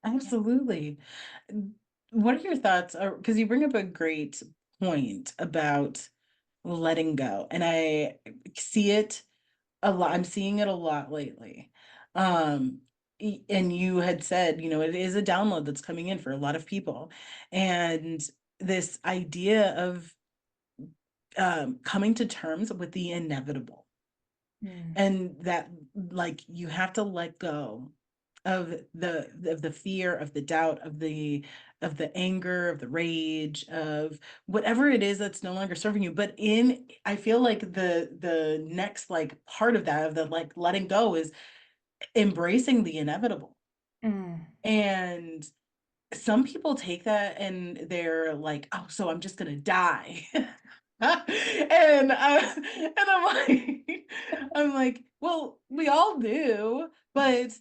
Absolutely. What are your thoughts? Because you bring up a great point about letting go, and I see it a lot. I'm seeing it a lot lately. And you had said, it is a download that's coming in for a lot of people, and this idea of coming to terms with the inevitable, Mm, and that like you have to let go of the fear, of the doubt, of the anger, of the rage, of whatever it is that's no longer serving you. But in I feel like the next like part of that, of the like letting go, is embracing the inevitable. mm, And some people take that and they're like, oh, so I'm just gonna die. And I'm like, well, we all do, but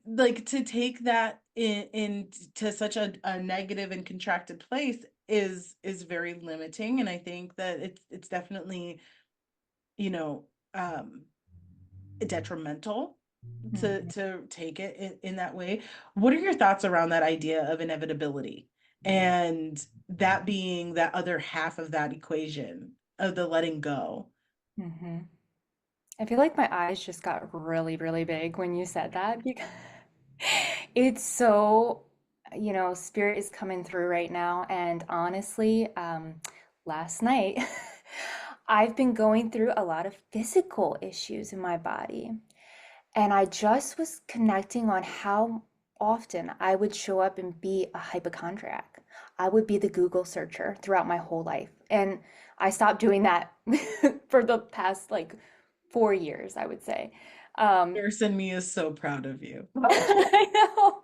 like to take that in to such a negative and contracted place is very limiting. And I think that it's definitely, you know, um detrimental mhm. to take it in that way. What are your thoughts around that idea of inevitability, and that being that other half of that equation of the letting go? Mhm. I feel like my eyes just got really, really big when you said that because it's so, spirit is coming through right now. And honestly, last night, I've been going through a lot of physical issues in my body. And I just was connecting on how often I would show up and be a hypochondriac. I would be the Google searcher throughout my whole life. And I stopped doing that for the past like 4 years, I would say. Um, Nurse in me is so proud of you. I know.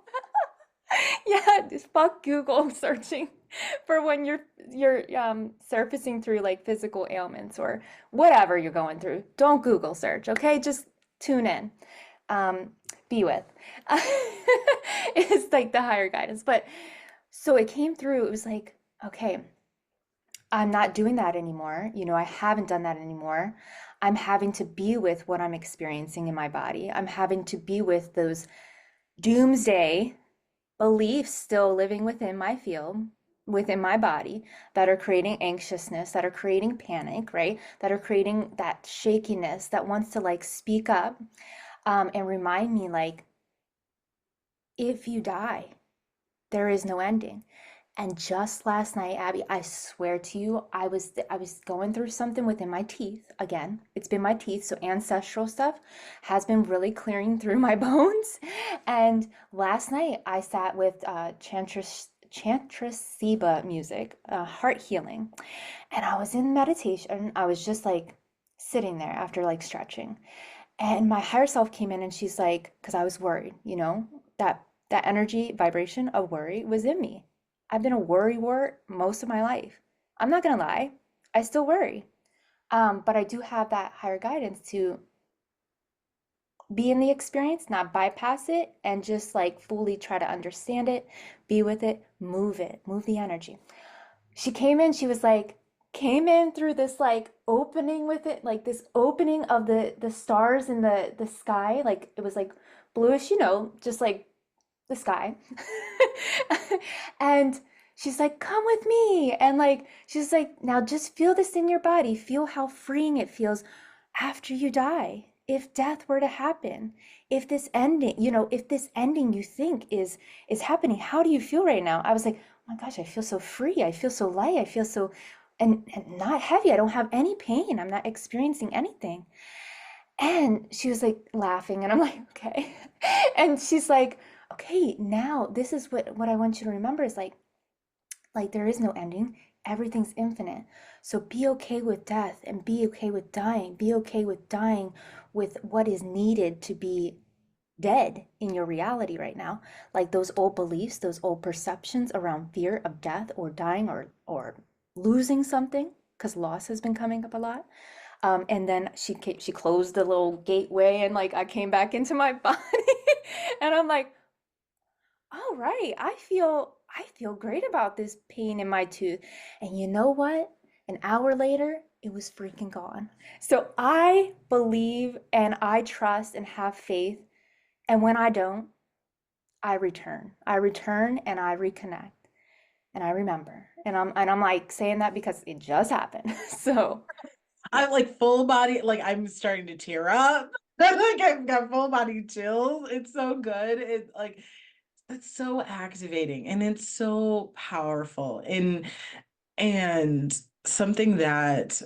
Yeah, just fuck Google searching for when you're surfacing through like physical ailments or whatever you're going through. Don't Google search, okay? Just tune in. Um, be with. It's like the higher guidance. But so it came through, it was like, okay, I'm not doing that anymore. I haven't done that anymore. I'm having to be with what I'm experiencing in my body. I'm having to be with those doomsday beliefs still living within my field, within my body, that are creating anxiousness, that are creating panic, right? That are creating that shakiness that wants to like speak up, and remind me like, if you die, there is no ending. And just last night, Abby, I swear to you, I was going through something within my teeth. Again, it's been my teeth, so ancestral stuff has been really clearing through my bones. And last night, I sat with Chantress Seba music, heart healing, and I was in meditation. I was just like sitting there after like stretching, and my higher self came in, and she's like, because I was worried, that energy vibration of worry was in me. I've been a worry wart most of my life. I'm not gonna lie, I still worry. But I do have that higher guidance to be in the experience, not bypass it, and just like fully try to understand it, be with it, move the energy. She came in, she was like, came in through this like opening with it, like this opening of the stars in the sky, like it was like bluish, just like the sky. And she's like, come with me. And like, she's like, now just feel this in your body. Feel how freeing it feels after you die. If death were to happen, if this ending you think is happening, how do you feel right now? I was like, oh my gosh, I feel so free. I feel so light. I feel so and not heavy. I don't have any pain. I'm not experiencing anything. And she was like laughing, and I'm like, okay. And she's like, okay, now this is what I want you to remember is like there is no ending. Everything's infinite. So be okay with death and be okay with dying. Be okay with dying with what is needed to be dead in your reality right now. Like those old beliefs, those old perceptions around fear of death or dying or losing something, because loss has been coming up a lot. And then she closed the little gateway, and like I came back into my body, and I'm like, all right, I feel great about this pain in my tooth. And you know what? An hour later, it was freaking gone. So I believe and I trust and have faith. And when I don't, I return. I return and I reconnect and I remember. And I'm like saying that because it just happened. So I'm like full body, like I'm starting to tear up. Like I've got full body chills. It's so good. It's like it's so activating and it's so powerful. And something that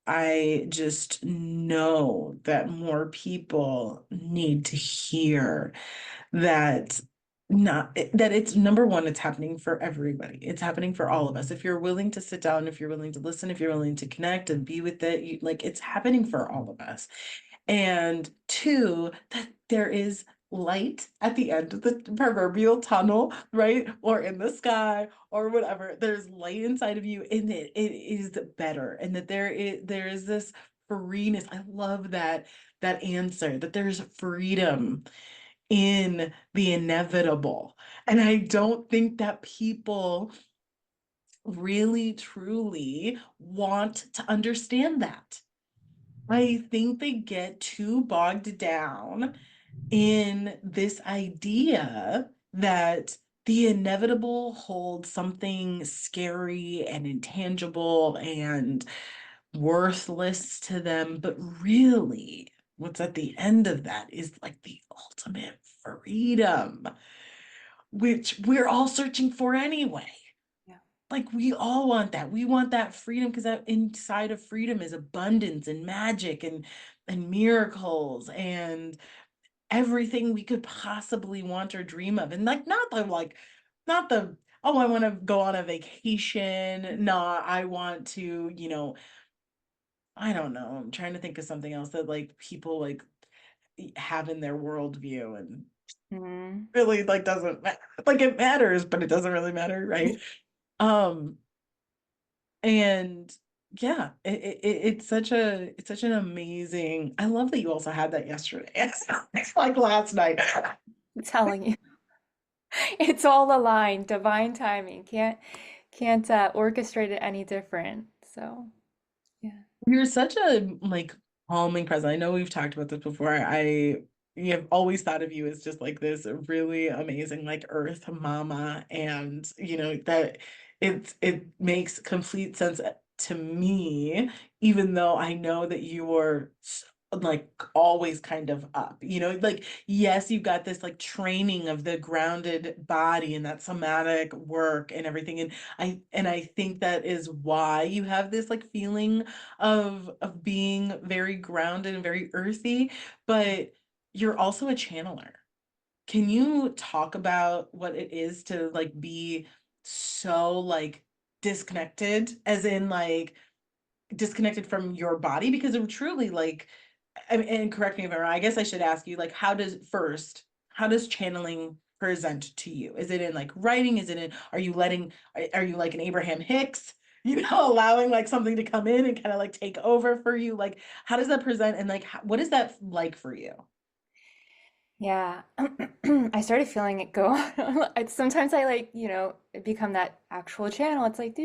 I just know that more people need to hear, that not that it's number one, it's happening for everybody. It's happening for all of us. If you're willing to sit down, if you're willing to listen, if you're willing to connect and be with it, like it's happening for all of us. And two, that there is light at the end of the proverbial tunnel, right? Or in the sky or whatever. There's light inside of you and it is better. And that there is this freeness. I love that answer, that there's freedom in the inevitable. And I don't think that people really truly want to understand that. I think they get too bogged down in this idea that the inevitable holds something scary and intangible and worthless to them. But really, what's at the end of that is like the ultimate freedom, which we're all searching for anyway. yeah. Like we all want that. We want that freedom because that inside of freedom is abundance and magic and miracles and everything we could possibly want or dream of. And not the oh, I want to go on a vacation. No, I want to, I don't know. I'm trying to think of something else that like people like have in their worldview and Mhm. really like doesn't like it matters, but it doesn't really matter, right? Um, and yeah, it's such an amazing. I love that you also had that yesterday. It's like last night. I'm telling you. It's all aligned, divine timing. Can't orchestrate it any different. So, yeah. You're such a like calming presence. I know we've talked about this before. I have always thought of you as just like this really amazing like earth mama, and that it makes complete sense to me, even though I know that you are like always kind of up, like yes, you've got this like training of the grounded body and that somatic work and everything, and I think that is why you have this like feeling of being very grounded and very earthy, but you're also a channeler. Can you talk about what it is to like be so like disconnected, as in like disconnected from your body? Because it truly like, I mean, and correct me if I'm wrong, I guess I should ask you like how does channeling present to you? Is it in like writing? Is it in, are you like an Abraham Hicks, allowing like something to come in and kind of like take over for you? Like how does that present, and like what is that like for you? Yeah. I started feeling it go. Sometimes I like, become that actual channel. It's like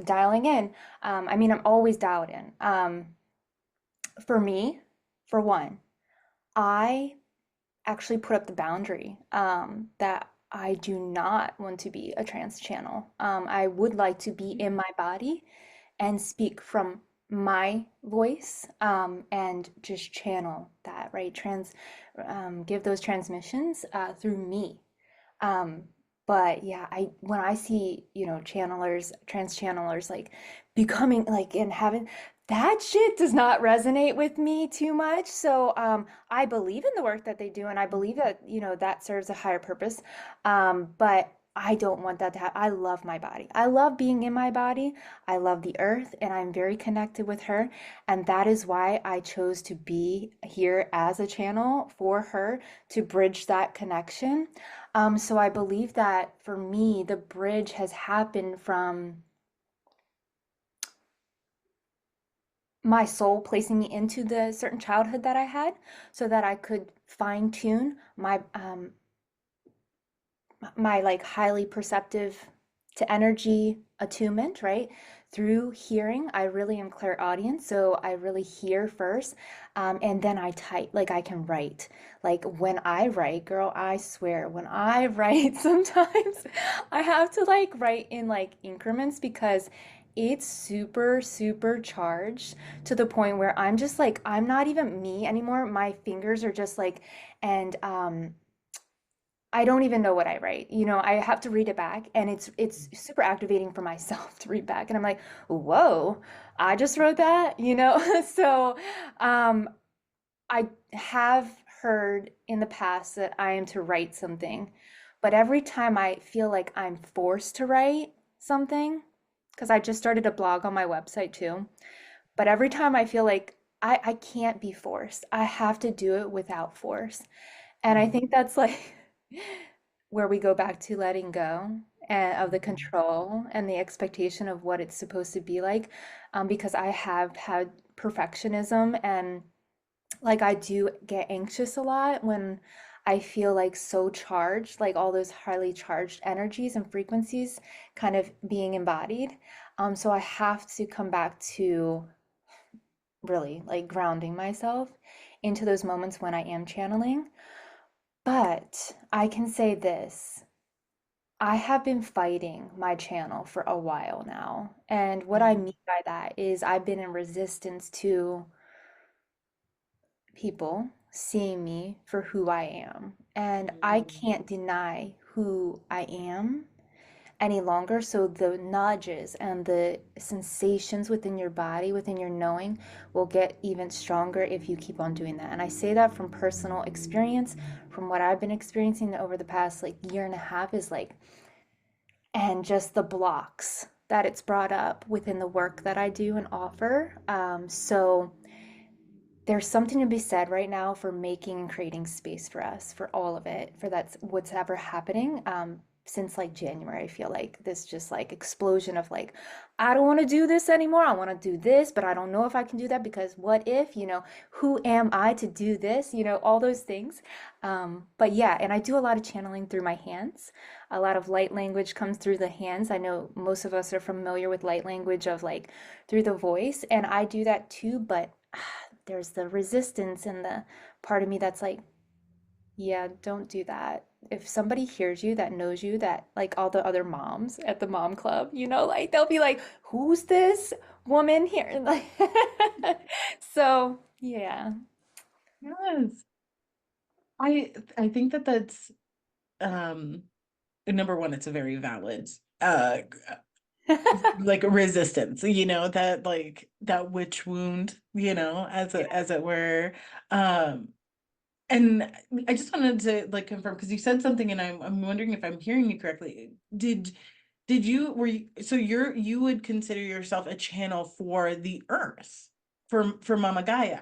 dialing in. I mean, I'm always dialed in. For me, for one, I actually put up the boundary that I do not want to be a trans channel. I would like to be in my body and speak from my voice and just channel that, right? Give those transmissions through me. Um, but yeah, I when I see, channelers, trans channelers like becoming like and having that shit does not resonate with me too much. So I believe in the work that they do and I believe that, that serves a higher purpose. But I don't want that to happen. I love my body. I love being in my body. I love the earth and I'm very connected with her. And that is why I chose to be here as a channel for her to bridge that connection. So I believe that for me, the bridge has happened from my soul placing me into the certain childhood that I had so that I could fine tune my like highly perceptive to energy attunement, right? Through hearing, I really am clairaudient, so I really hear first, and then I type. Like I can write. Like when I write, girl, I swear, when I write, sometimes I have to like write in like increments because it's super, super charged to the point where I'm just like, I'm not even me anymore. My fingers are just like, and I don't even know what I write. You know, I have to read it back and it's super activating for myself to read back. And I'm like, whoa, I just wrote that, you know? So um I have heard in the past that I am to write something, but every time I feel like I'm forced to write something, because I just started a blog on my website too, but every time I feel like I can't be forced, I have to do it without force. And I Mhm. think that's like where we go back to letting go and of the Mhm. control and the expectation of what it's supposed to be like. Because I have had perfectionism and like I do get anxious a lot when I feel like so charged, like all those highly charged energies and frequencies kind of being embodied. So I have to come back to really like grounding myself into those moments when I am channeling. But I can say this. I have been fighting my channel for a while now. And what I Mhm. mean by that is I've been in resistance to people seeing me for who I am. And I Mhm. can't deny who I am any longer. So the nudges and the sensations within your body, within your knowing, will get even stronger if you keep on doing that. And I say that from personal experience, from what I've been experiencing over the past like year and a half is like, and just the blocks that it's brought up within the work that I do and offer. So there's something to be said right now for making and creating space for us, for all of it, for that's what's ever happening. Since like January, I feel like this just like explosion of like, I don't want to do this anymore. I want to do this, but I don't know if I can do that because what if, who am I to do this? All those things. But yeah, and I do a lot of channeling through my hands. A lot of light language comes through the hands. I know most of us are familiar with light language of like through the voice, and I do that too, but there's the resistance and the part of me that's like, yeah, don't do that. If somebody hears you that knows you, that like all the other moms at the mom club, like they'll be like, who's this woman here? Like, so yeah. Yes. I think that that's um number one, it's a very valid like resistance, that like that witch wound, as it were. Um and I just wanted to like confirm because you said something and I'm wondering if I'm hearing you correctly. Did you were you, so you would consider yourself a channel for the earth for Mama Gaia?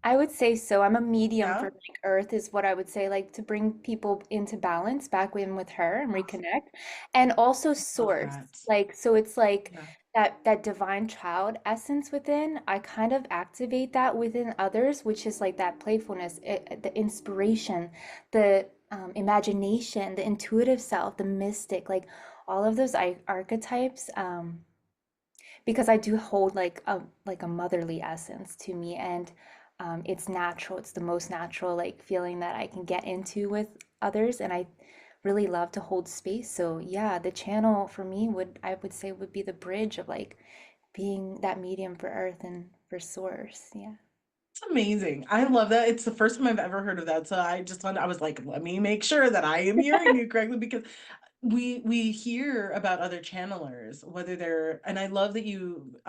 I would say so. I'm a medium for Yeah. like Earth is what I would say, like to bring people into balance back in with her and Oh, reconnect. And also I love source. that. Like so it's like Yeah. that divine child essence within. I kind of activate that within others, which is like that playfulness, the inspiration, the imagination, the intuitive self, the mystic, like all of those archetypes. Because I do hold like a motherly essence to me, and it's natural. It's the most natural like feeling that I can get into with others, and I really love to hold space. So yeah, the channel for me I would say would be the bridge of like being that medium for Earth and for Source. Yeah. It's amazing. I love that. It's the first time I've ever heard of that. So I was like, let me make sure that I am hearing you correctly because we hear about other channelers, whether they're, and I love that you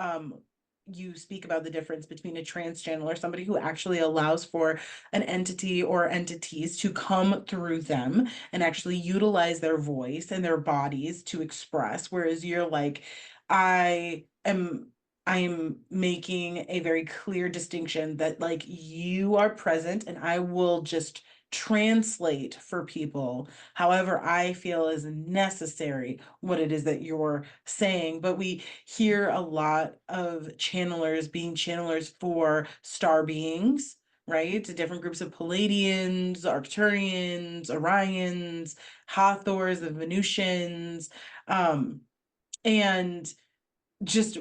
speak about the difference between a trans channeler, somebody who actually allows for an entity or entities to come through them and actually utilize their voice and their bodies to express, whereas you're like, I am I am making a very clear distinction that like you are present and I will just translate for people however I feel is necessary what it is that you're saying. But we hear a lot of channelers being channelers for star beings, right? To different groups of Palladians, Arcturians, Orions, Hathors, the Venusians. Um, and just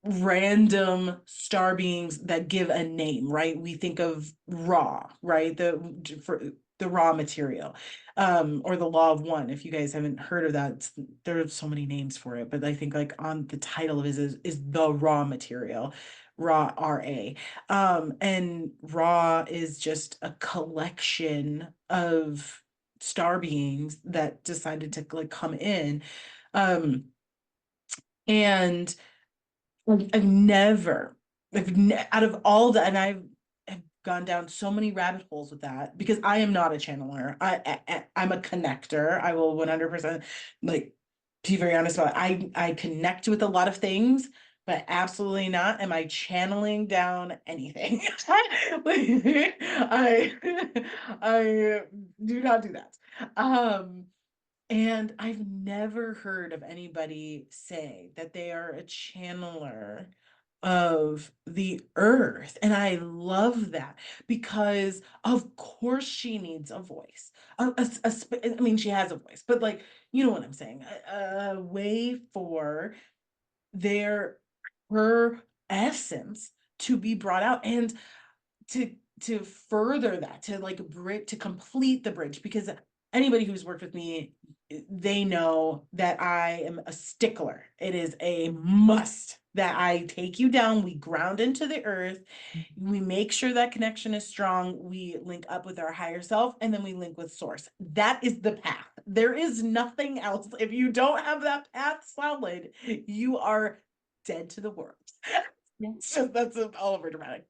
random star beings that give a name, right? We think of Ra, right? For the raw material, or the law of one. If you guys haven't heard of that, there are so many names for it, but I think like on the title of it is the raw material, Ra, RA. And Ra is just a collection of star beings that decided to like come in. Um, and I've never, out of all the, and have gone down so many rabbit holes with that because I am not a channeler. I'm a connector. I will 100% like be very honest about it. I connect with a lot of things, but absolutely not am I channeling down anything. I I do not do that. Um, and I've never heard of anybody say that they are a channeler of the earth. And I love that because, of course, she needs a voice. I mean, she has a voice, but like, you know what I'm saying? A way for their, her essence to be brought out. And to further that, to like bridge, to complete the bridge, because anybody who's worked with me, they know that I am a stickler. It is a must that I take you down, we ground into the earth, we make sure that connection is strong, we link up with our higher self, and then we link with source. That is the path. There is nothing else. If you don't have that path solid, you are dead to the world. Yeah. So that's all over dramatic.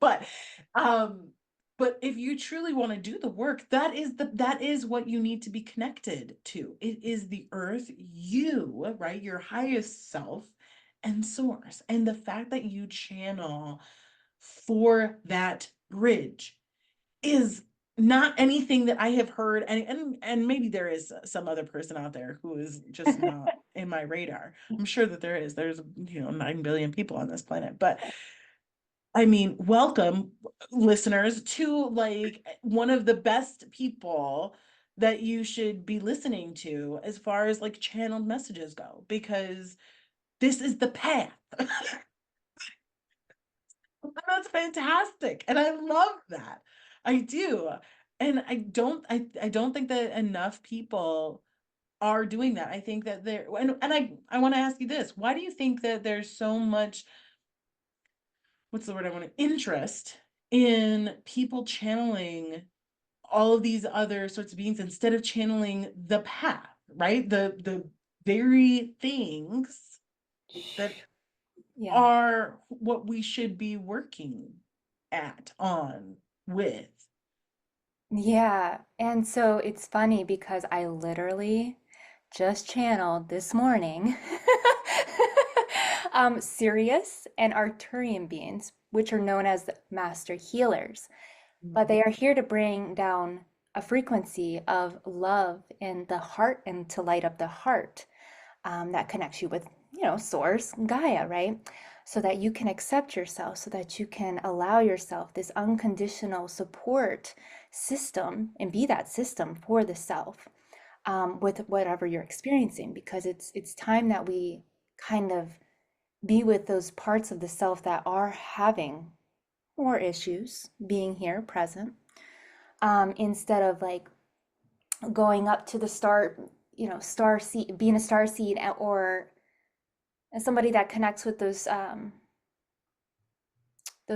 Um, but if you truly want to do the work, that is what you need to be connected to. It is the earth, you, right? Your highest self and source. And the fact that you channel for that bridge is not anything that I have heard, and maybe there is some other person out there who is just not in my radar. I'm sure that there is. There's 9 billion people on this planet, but I mean, welcome listeners to like one of the best people that you should be listening to as far as like channeled messages go, because this is the path. That's fantastic. And I love that. I do. And I don't think that enough people are doing that. I think that and I want to ask you this. Why do you think that there's so much, what's the word I want to, interest in people channeling all of these other sorts of beings instead of channeling the path, right? The very things that Yeah. are what we should be working at, on, with. Yeah. And so it's funny because I literally just channeled this morning Sirius and Arcturian beings, which are known as the master healers. But Mhm. they are here to bring down a frequency of love in the heart and to light up the heart, that connects you with, Source, Gaia, right? So that you can accept yourself, so that you can allow yourself this unconditional support system and be that system for the self, with whatever you're experiencing, because it's time that we kind of be with those parts of the self that are having more issues being here present, instead of like going up to the star, star seed, being a star seed, or somebody that connects with those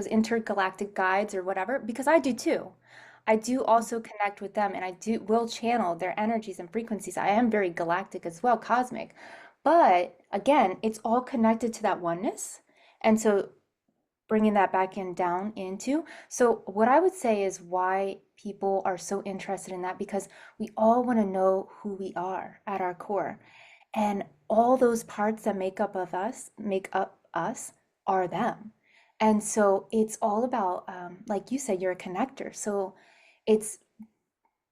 intergalactic guides or whatever, because I do too. I do also connect with them, and I do will channel their energies and frequencies. I am very galactic as well, cosmic. But again, it's all connected to that oneness. And so bringing that back in down into. So what I would say is why people are so interested in that, because we all want to know who we are at our core. And all those parts that make up us are them. And so it's all about, like you said, you're a connector. So it's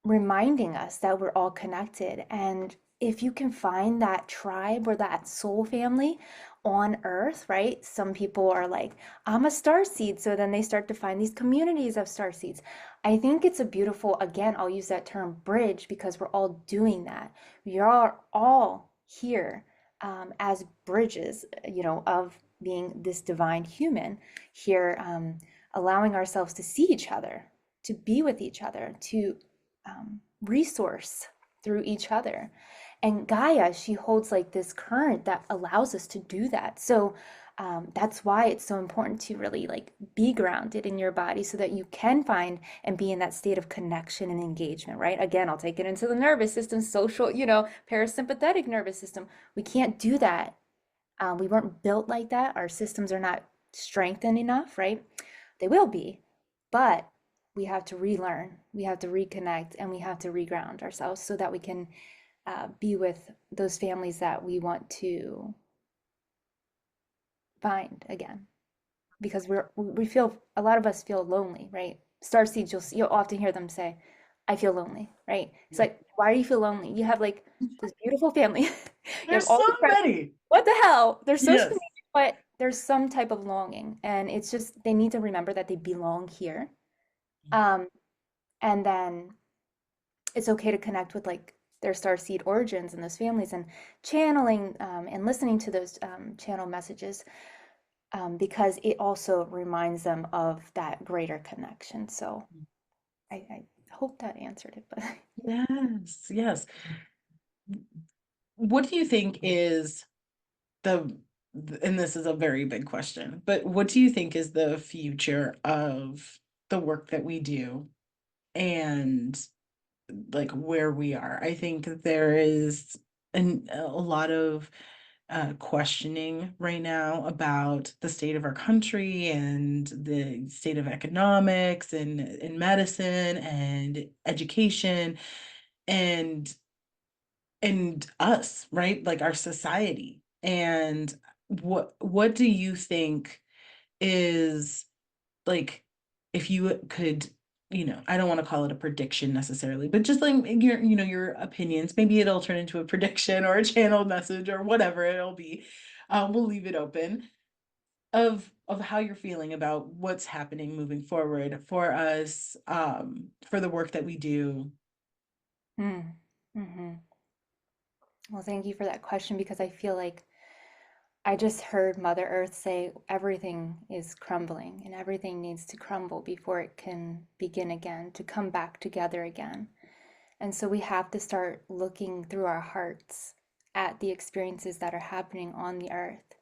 reminding us that we're all connected. And if you can find that tribe or that soul family on earth, right? Some people are like, I'm a star seed. So then they start to find these communities of star seeds. I think it's a beautiful, again, I'll use that term bridge, because we're all doing that. We are all here as bridges, of being this divine human here, allowing ourselves to see each other, to be with each other, to resource through each other. And Gaia, she holds like this current that allows us to do that. So that's why it's so important to really like be grounded in your body so that you can find and be in that state of connection and engagement, right? Again, I'll take it into the nervous system, social, parasympathetic nervous system. We can't do that. We weren't built like that. Our systems are not strengthened enough, right? They will be, but we have to relearn, we have to reconnect, and we have to reground ourselves so that we can be with those families that we want to find again. Because we feel, a lot of us feel lonely, right? Starseeds, you'll often hear them say, "I feel lonely," right? It's Yeah. like, why do you feel lonely? You have like this beautiful family, you have There's all so the friends. many. What the hell? They're so Yes. sweet, but there's some type of longing, and it's just they need to remember that they belong here. Um, and then it's okay to connect with like their starseed origins and those families and channeling and listening to those channel messages because it also reminds them of that greater connection. So I hope that answered it, but Yes. Yes. What do you think is the, and this is a very big question, but what do you think is the future of the work that we do and like where we are? I think there is a lot of questioning right now about the state of our country and the state of economics and in medicine and education and us, right? Like our society. And what do you think is like if you could, I don't want to call it a prediction necessarily, but just like your opinions, maybe it'll turn into a prediction or a channel message or whatever it'll be. We'll leave it open of how you're feeling about what's happening moving forward for us, for the work that we do. mm, hmm. Well, thank you for that question because I feel like I just heard Mother Earth say everything is crumbling and everything needs to crumble before it can begin again, to come back together again. And so we have to start looking through our hearts at the experiences that are happening on the earth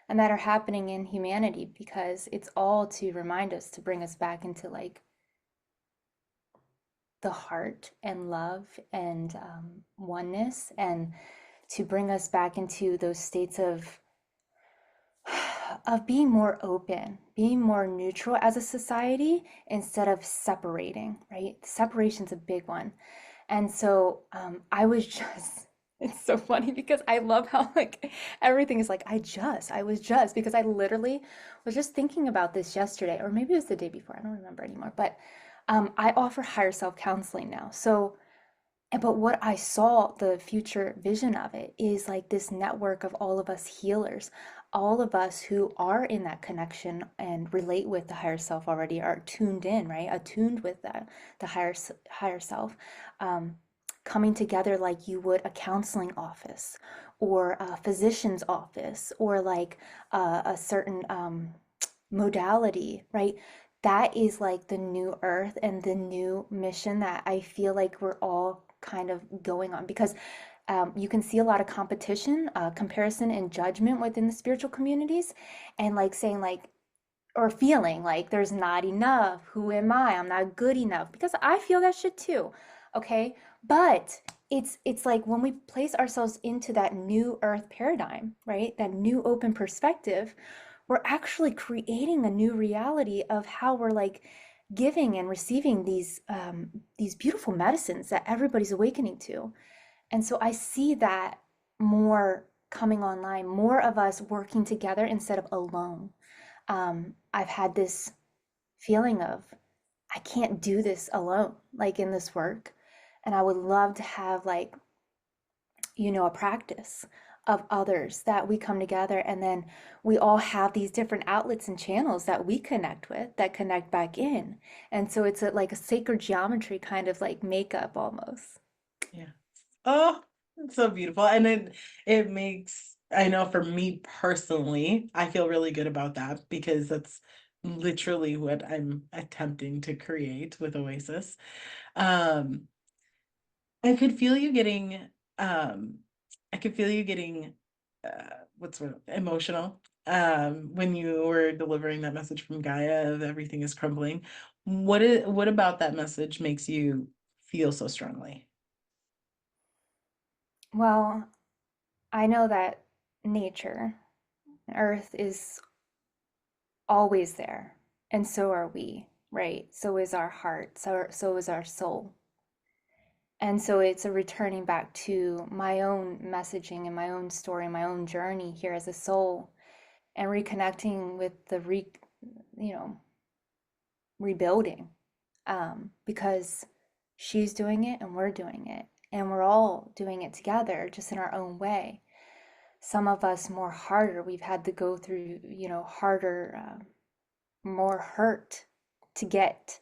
and that are happening in humanity because it's all to remind us to bring us back into like the heart and love and oneness and to bring us back into those states of being more open, being more neutral as a society instead of separating, right? Separation's a big one. And so I was just, it's so funny because I love how like everything is like, I was just, because I literally was just thinking about this yesterday, or maybe it was the day before, I don't remember anymore, but I offer higher self counseling now. So but what I saw, the future vision of it, is like this network of all of us healers, all of us who are in that connection and relate with the higher self already, are tuned in, right? Attuned with the higher self, um, coming together like you would a counseling office or a physician's office or like a certain modality, right? That is like the new earth and the new mission that I feel like we're all kind of going on because you can see a lot of competition, comparison, and judgment within the spiritual communities, and like saying like or feeling like there's not enough. Who am I? I'm not good enough because I feel that shit too. Okay, but it's like when we place ourselves into that new earth paradigm, right? That new open perspective, we're actually creating a new reality of how we're like giving and receiving these beautiful medicines that everybody's awakening to. And so I see that more coming online, more of us working together instead of alone. I've had this feeling of I can't do this alone, like in this work. And I would love to have like, a practice of others that we come together and then we all have these different outlets and channels that we connect with that connect back in. And so it's like a sacred geometry kind of like makeup almost. Yeah. Oh, it's so beautiful. And it makes I know for me personally, I feel really good about that because that's literally what I'm attempting to create with Oasis. Um, I could feel you getting, um, I could feel you getting, what's what, emotional, when you were delivering that message from Gaia of everything is crumbling. What about that message makes you feel so strongly? Well, I know that nature, Earth is always there, and so are we, right? So is our heart, so is our soul. And so it's a returning back to my own messaging and my own story, my own journey here as a soul, and reconnecting with you know, rebuilding, because she's doing it and we're doing it, and we're all doing it together, just in our own way. Some of us more harder. We've had to go through, harder, more hurt to get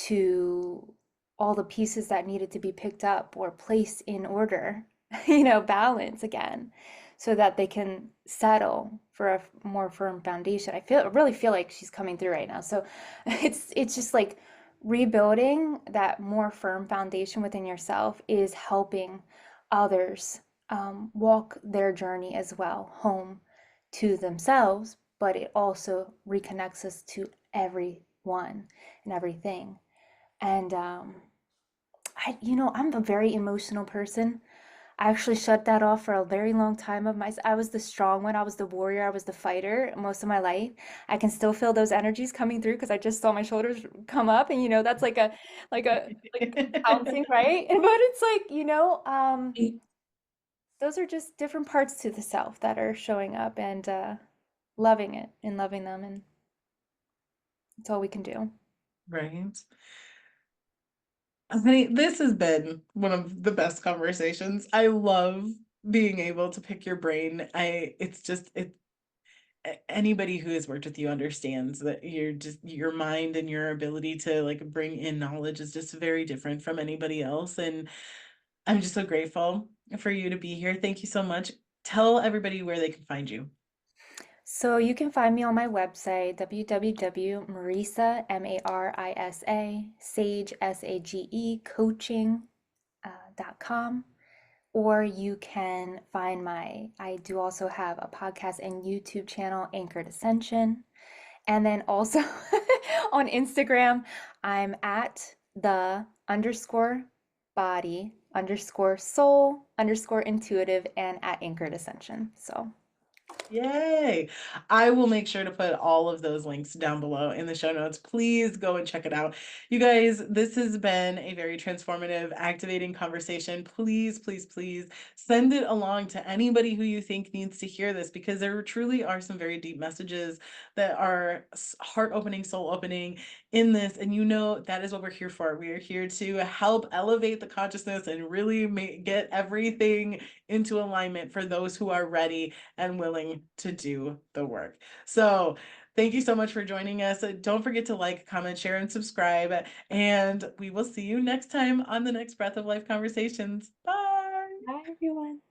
to all the pieces that needed to be picked up or placed in order, balance again, so that they can settle for a more firm foundation. I really feel like she's coming through right now. So it's just like rebuilding that more firm foundation within yourself is helping others walk their journey as well home to themselves, but it also reconnects us to everyone and everything. And I'm a very emotional person. I actually shut that off for a very long time of my. I was the strong one. I was the warrior. I was the fighter most of my life. I can still feel those energies coming through because I just saw my shoulders come up, and that's like bouncing, right? But it's like, those are just different parts to the self that are showing up, and loving it and loving them, and it's all we can do. Right. Honey, this has been one of the best conversations. I love being able to pick your brain. It's just anybody who has worked with you understands that you're just your mind and your ability to like bring in knowledge is just very different from anybody else. And I'm just so grateful for you to be here. Thank you so much. Tell everybody where they can find you. So you can find me on my website, www.marisa, Marisa, Sage, Sage, coaching, .com. Or you can find I do also have a podcast and YouTube channel, Anchored Ascension. And then also on Instagram, I'm at the underscore body underscore soul underscore intuitive and at Anchored Ascension. So Yay! I will make sure to put all of those links down below in the show notes. Please go and check it out. You guys, this has been a very transformative, activating conversation. Please, please, please send it along to anybody who you think needs to hear this because there truly are some very deep messages that are heart opening, soul opening in this. And that is what we're here for. We are here to help elevate the consciousness and really get everything into alignment for those who are ready and willing to do the work. So, thank you so much for joining us. Don't forget to like, comment, share, and subscribe. And we will see you next time on the next Breath of Life Conversations. Bye. bye, everyone.